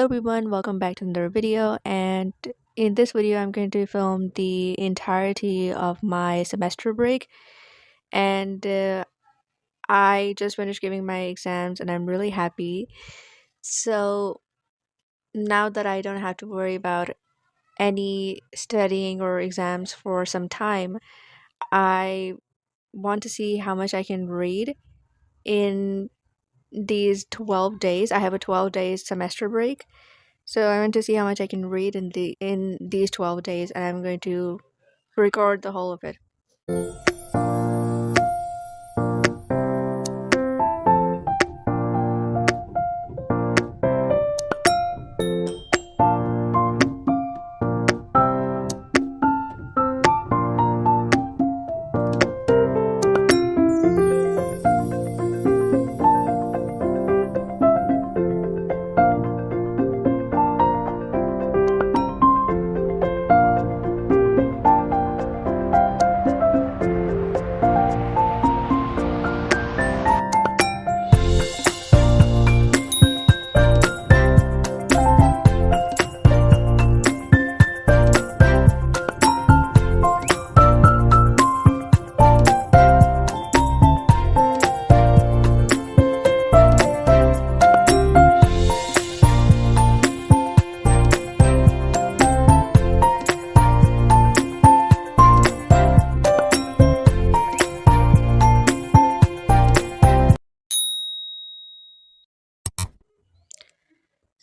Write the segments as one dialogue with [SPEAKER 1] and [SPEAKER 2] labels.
[SPEAKER 1] Hello everyone, welcome back to another video, and in this video I'm going to film the entirety of my semester break. And I just finished giving my exams and I'm really happy. So now that I don't have to worry about any studying or exams for some time, I want to see how much I can read in these 12 days. I have a 12 days semester break. So I want to see how much I can read in these 12 days, and I'm going to record the whole of it.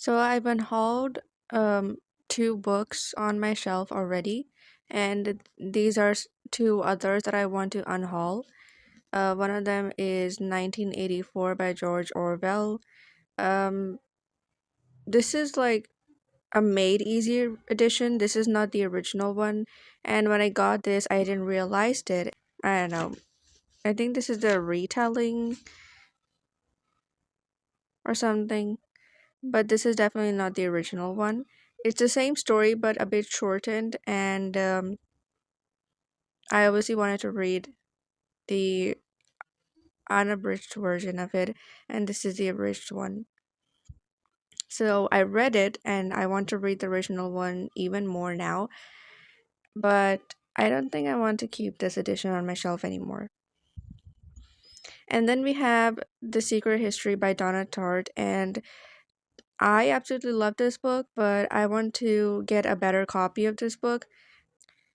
[SPEAKER 1] So I've unhauled two books on my shelf already, and these are two others that I want to unhaul. One of them is 1984 by George Orwell. Um, this is like a made easier edition. This is not the original one. And when I got this, I didn't realize it. I don't know. I think this is the retelling or something, but this is definitely not the original one. It's the same story, but a bit shortened, and I obviously wanted to read the unabridged version of it, and this is the abridged one. So I read it, and I want to read the original one even more now, but I don't think I want to keep this edition on my shelf anymore. And then we have The Secret History by Donna Tartt, and I absolutely love this book, but I want to get a better copy of this book.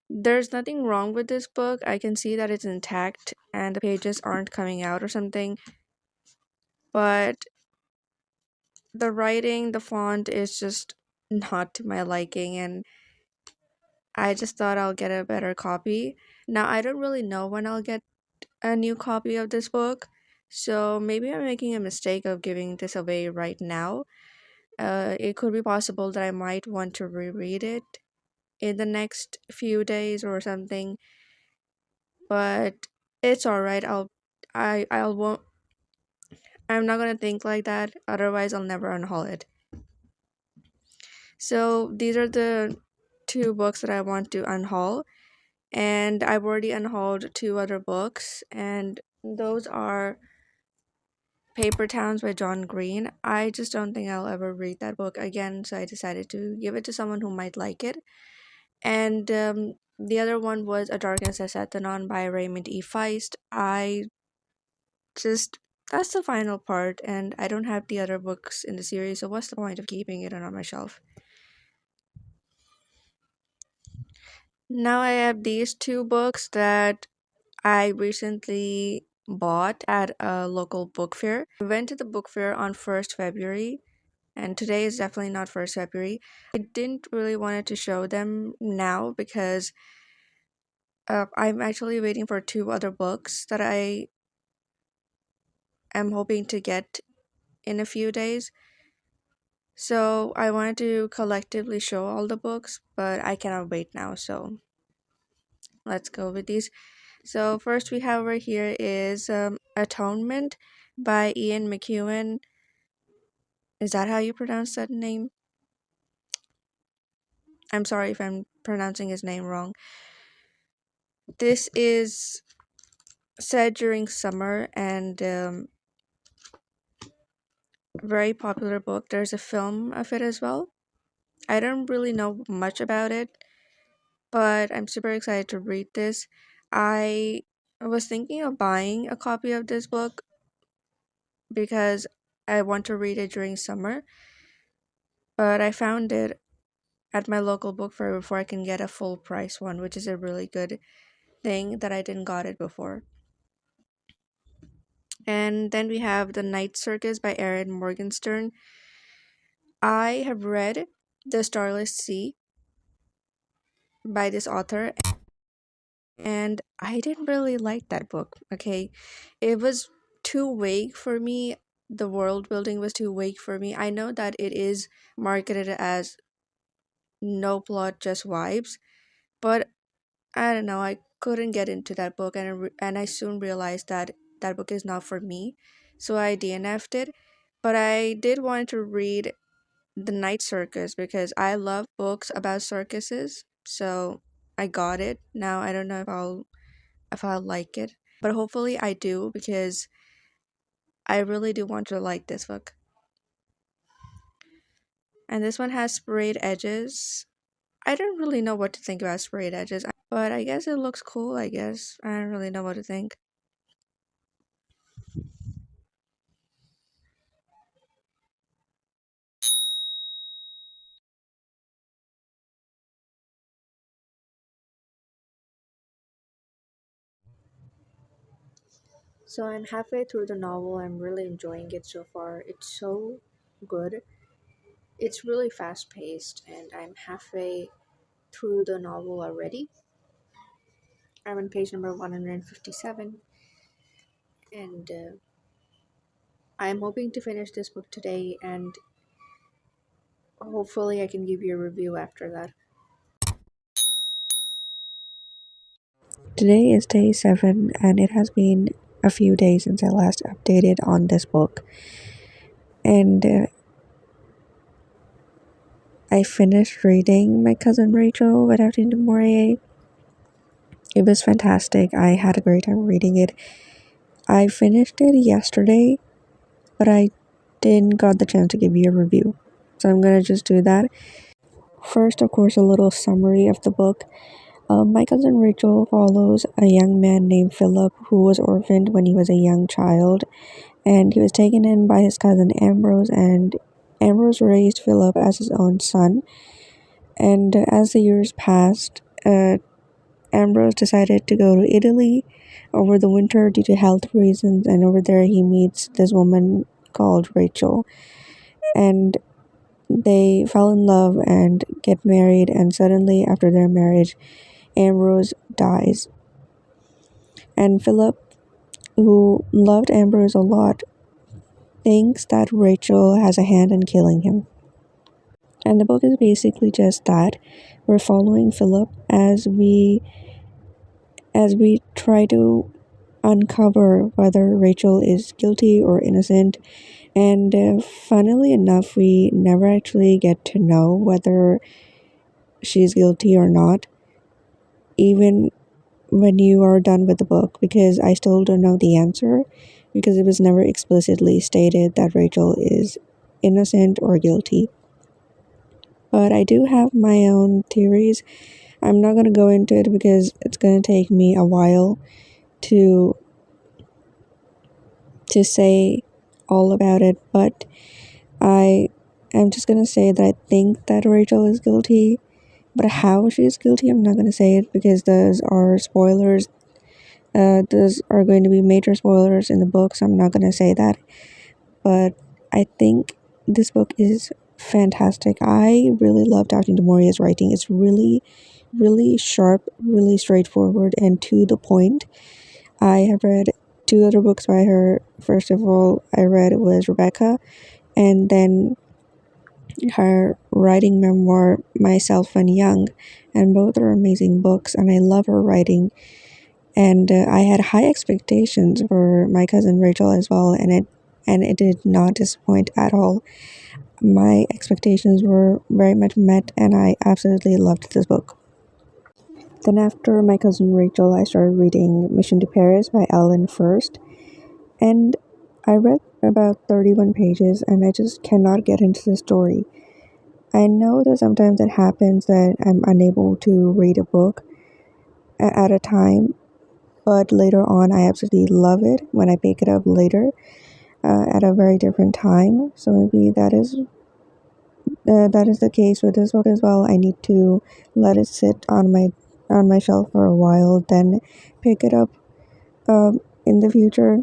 [SPEAKER 1] There's nothing wrong with this book. I can see that it's intact and the pages aren't coming out or something, but the writing, the font is just not to my liking, and I just thought I'll get a better copy. Now, I don't really know when I'll get a new copy of this book, so maybe I'm making a mistake of giving this away right now. It could be possible that I might want to reread it in the next few days or something, but it's all right. I'll won't. I'm not gonna think like that. Otherwise, I'll never unhaul it. So these are the two books that I want to unhaul, and I've already unhauled two other books, and those are Paper Towns by John Green. I just don't think I'll ever read that book again, so I decided to give it to someone who might like it. And the other one was A Darkness at Sethanon by Raymond E. Feist. I just that's the final part, and I don't have the other books in the series, so what's the point of keeping it on my shelf? Now I have these two books that I recently bought at a local book fair. I went to the book fair on 1st February, and today is definitely not 1st February. I didn't really wanted to show them now because I'm actually waiting for two other books that I am hoping to get in a few days. So I wanted to collectively show all the books, but I cannot wait now, so let's go with these. So first we have right here is Atonement by Ian McEwan. Is that how you pronounce that name? I'm sorry if I'm pronouncing his name wrong. This is set during summer, and very popular book. There's a film of it as well. I don't really know much about it, but I'm super excited to read this. I was thinking of buying a copy of this book because I want to read it during summer, but I found it at my local book fair before I can get a full price one, which is a really good thing that I didn't got it before. And then we have The Night Circus by Erin Morgenstern. I have read The Starless Sea by this author, and I didn't really like that book. Okay, it was too vague for me. The world building was too vague for me. I know that it is marketed as no plot, just vibes, but I don't know. I couldn't get into that book, and I soon realized that that book is not for me. So I DNF'd it. But I did want to read The Night Circus because I love books about circuses. So I got it. Now I don't know if I'll like it, but hopefully I do because I really do want to like this book. And this one has sprayed edges. I don't really know what to think about sprayed edges, but I guess it looks cool. I guess I don't really know what to think. So I'm halfway through the novel. I'm really enjoying it so far. It's so good. It's really fast paced, and I'm halfway through the novel already. I'm on page number 157, and I'm hoping to finish this book today, and hopefully I can give you a review after that. Today is day 7, and it has been a few days since I last updated on this book. And I finished reading My Cousin Rachel by Daphne du Maurier. It was fantastic. I had a great time reading it. I finished it yesterday, but I didn't got the chance to give you a review. So I'm gonna just do that. First, of course, a little summary of the book. My Cousin Rachel follows a young man named Philip who was orphaned when he was a young child, and he was taken in by his cousin Ambrose, and Ambrose raised Philip as his own son. And as the years passed, Ambrose decided to go to Italy over the winter due to health reasons, and over there he meets this woman called Rachel, and they fell in love and get married, and suddenly after their marriage, Ambrose dies. And Philip, who loved Ambrose a lot, thinks that Rachel has a hand in killing him. And the book is basically just that. We're following Philip as we try to uncover whether Rachel is guilty or innocent. And funnily enough, we never actually get to know whether she's guilty or not, even when you are done with the book, because I still don't know the answer because it was never explicitly stated that Rachel is innocent or guilty. But I do have my own theories. I'm not going to go into it because it's going to take me a while to say all about it, but I am just going to say that I think that Rachel is guilty, but how she is guilty, I'm not going to say it because those are spoilers. Those are going to be major spoilers in the book, so I'm not going to say that. But I think this book is fantastic. I really love Daphne du Maurier's writing. It's really, really sharp, really straightforward, and to the point. I have read two other books by her. First of all, I read was Rebecca, and then her writing memoir, Myself When Young, and both are amazing books, and I love her writing. And I had high expectations for My Cousin Rachel as well, and it did not disappoint at all. My expectations were very much met, and I absolutely loved this book. Then after My Cousin Rachel, I started reading Mission to Paris by Ellen first, and I read about 31 pages and I just cannot get into the story. I know that sometimes it happens that I'm unable to read a book at a time, but later on I absolutely love it when I pick it up later at a very different time. So maybe that is the case with this book as well. I need to let it sit on my shelf for a while, then pick it up in the future.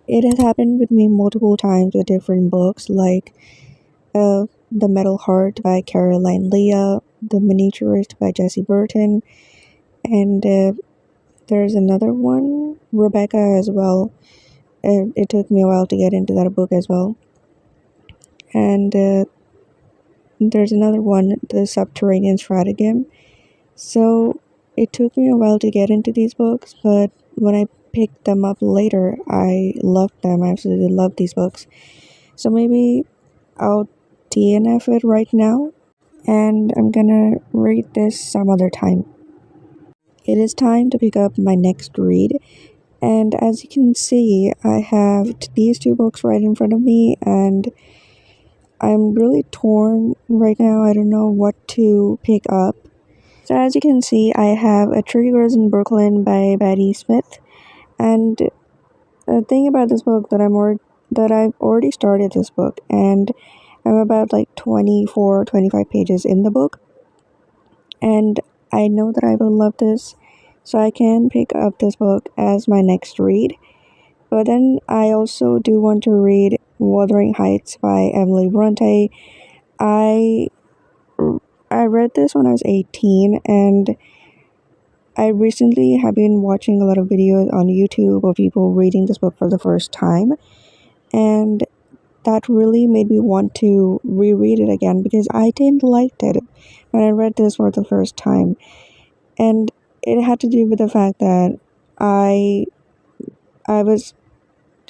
[SPEAKER 1] It has happened with me multiple times with different books, like The Metal Heart by Caroline Leah, The Miniaturist by Jessie Burton, and there's another one, Rebecca, as well. It took me a while to get into that book as well. And there's another one, The Subterranean Stratagem. So it took me a while to get into these books, but when I picked them up later, I loved them. I absolutely love these books. So maybe I'll DNF it right now, and I'm gonna read this some other time. It is time to pick up my next read, and as you can see, I have these two books right in front of me, and I'm really torn right now. I don't know what to pick up. So as you can see, I have A Tree Grows in Brooklyn by Betty Smith, and the thing about this book that I've already started this book, and I'm about like 24, 25 pages in the book, and I know that I will love this, so I can pick up this book as my next read. But then I also do want to read Wuthering Heights by Emily Bronte. I I read this when I was 18, and I recently have been watching a lot of videos on YouTube of people reading this book for the first time, and that really made me want to reread it again because I didn't like it when I read this for the first time. And it had to do with the fact that I I was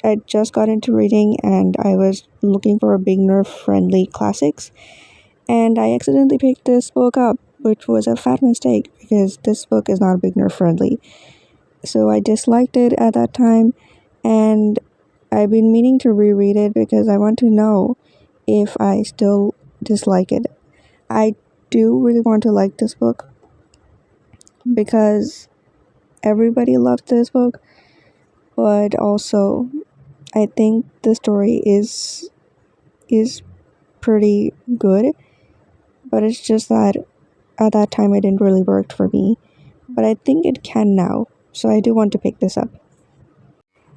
[SPEAKER 1] I just got into reading and I was looking for a beginner friendly classics, and I accidentally picked this book up, which was a fat mistake because this book is not beginner friendly. So I disliked it at that time, and I've been meaning to reread it because I want to know if I still dislike it. I do really want to like this book because everybody loved this book, but also I think the story is pretty good, but it's just that at that time it didn't really work for me. But I think it can now, so I do want to pick this up.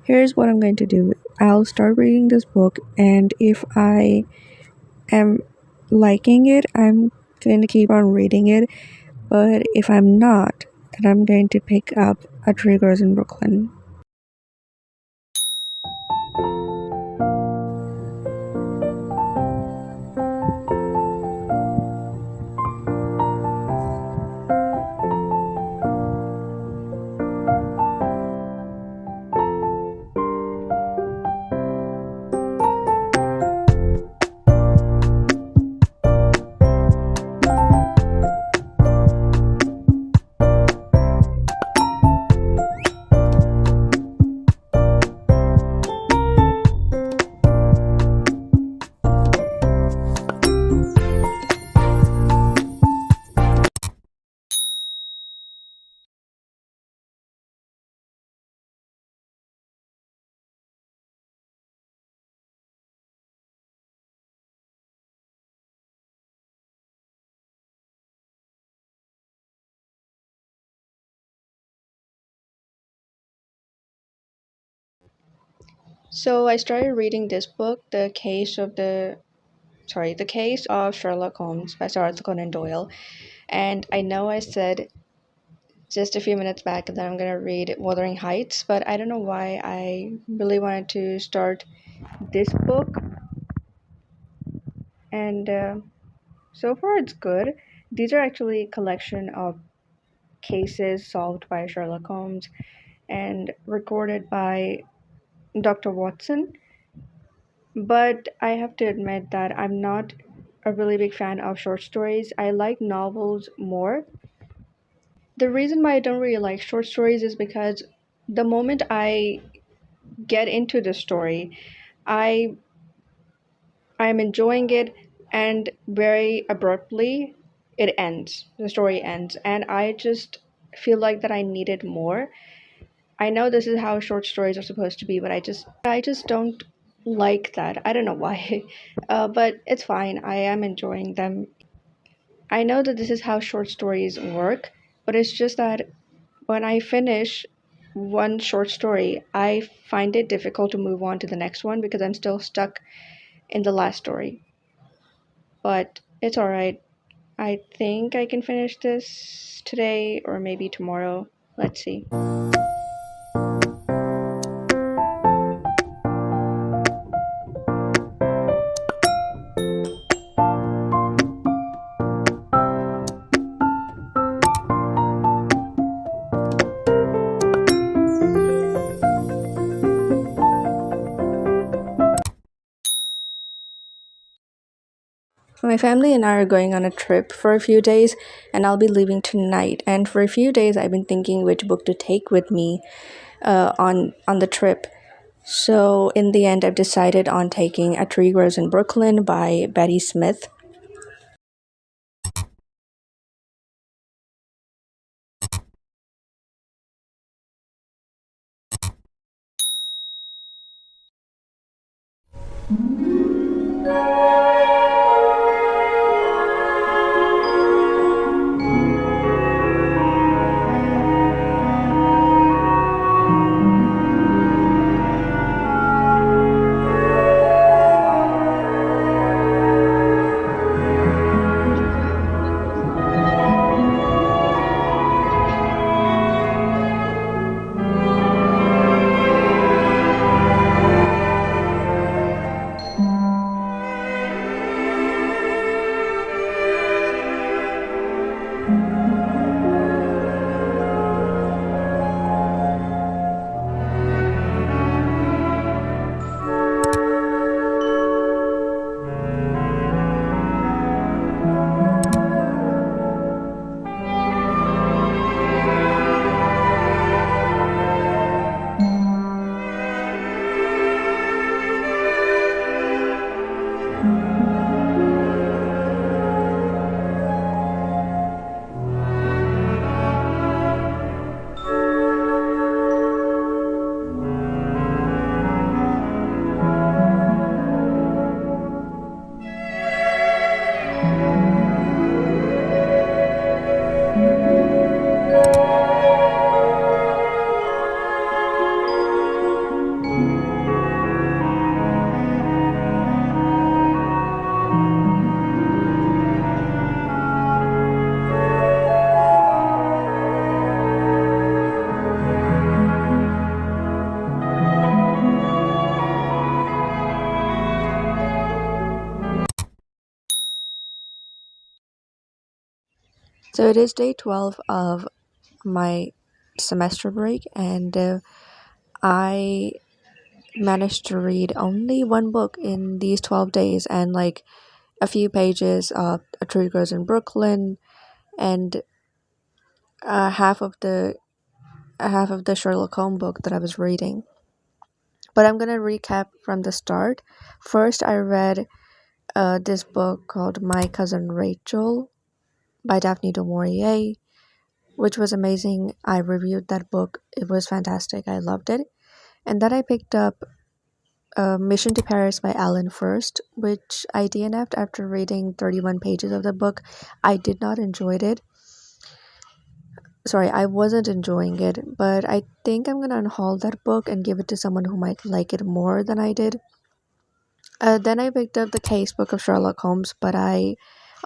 [SPEAKER 1] Here's what I'm going to do. I'll start reading this book, and if I am liking it, I'm going to keep on reading it. But if I'm not, then I'm going to pick up A Tree Grows in Brooklyn. So I started reading this book, The Case of Sherlock Holmes by Sir Arthur Conan Doyle. And I know I said just a few minutes back that I'm gonna read Wuthering Heights, but I don't know why I really wanted to start this book. And so far it's good. These are actually a collection of cases solved by Sherlock Holmes and recorded by Dr. Watson. But I have to admit that I'm not a really big fan of short stories. I like novels more. The reason why I don't really like short stories is because the moment I get into the story, I I'm enjoying it, and very abruptly it ends. The story ends, and I just feel like that I needed more. I know this is how short stories are supposed to be, but I just don't like that. I don't know why. But it's fine. I am enjoying them. I know that this is how short stories work, but it's just that when I finish one short story, I find it difficult to move on to the next one because I'm still stuck in the last story. But it's alright. I think I can finish this today or maybe tomorrow. Let's see. My family and I are going on a trip for a few days, and I'll be leaving tonight. And for a few days, I've been thinking which book to take with me on the trip. So in the end, I've decided on taking A Tree Grows in Brooklyn by Betty Smith. So it is day 12 of my semester break, and I managed to read only one book in these 12 days, and like a few pages of A Tree Grows in Brooklyn, and uh, half of the half of the Sherlock Holmes book that I was reading. But I'm gonna recap from the start. First, I read this book called My Cousin Rachel by Daphne du Maurier, which was amazing. I reviewed that book. It was fantastic. I loved it. And then I picked up Mission to Paris by Alan First, which I DNF'd after reading 31 pages of the book. I did not enjoy it. Sorry, I wasn't enjoying it, but I think I'm gonna unhaul that book and give it to someone who might like it more than I did. Then I picked up the casebook of Sherlock Holmes, but I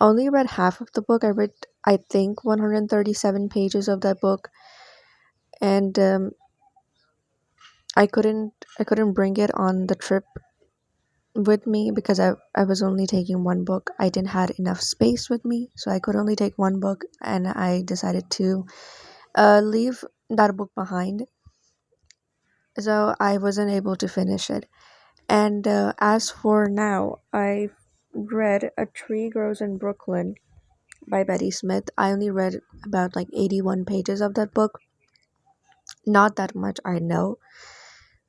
[SPEAKER 1] only read half of the book. I read, I think, 137 pages of that book, and I couldn't bring it on the trip with me because I was only taking one book. I didn't had enough space with me, so I could only take one book, and I decided to leave that book behind. So I wasn't able to finish it. And as for now, I read A Tree Grows in Brooklyn by Betty Smith. I only read about like 81 pages of that book. Not that much, I know,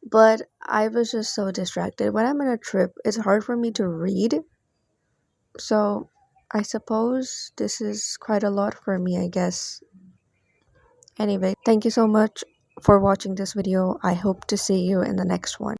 [SPEAKER 1] But I was just so distracted. When I'm on a trip, it's hard for me to read. So I suppose this is quite a lot for me, I guess. Anyway, thank you so much for watching this video. I hope to see you in the next one.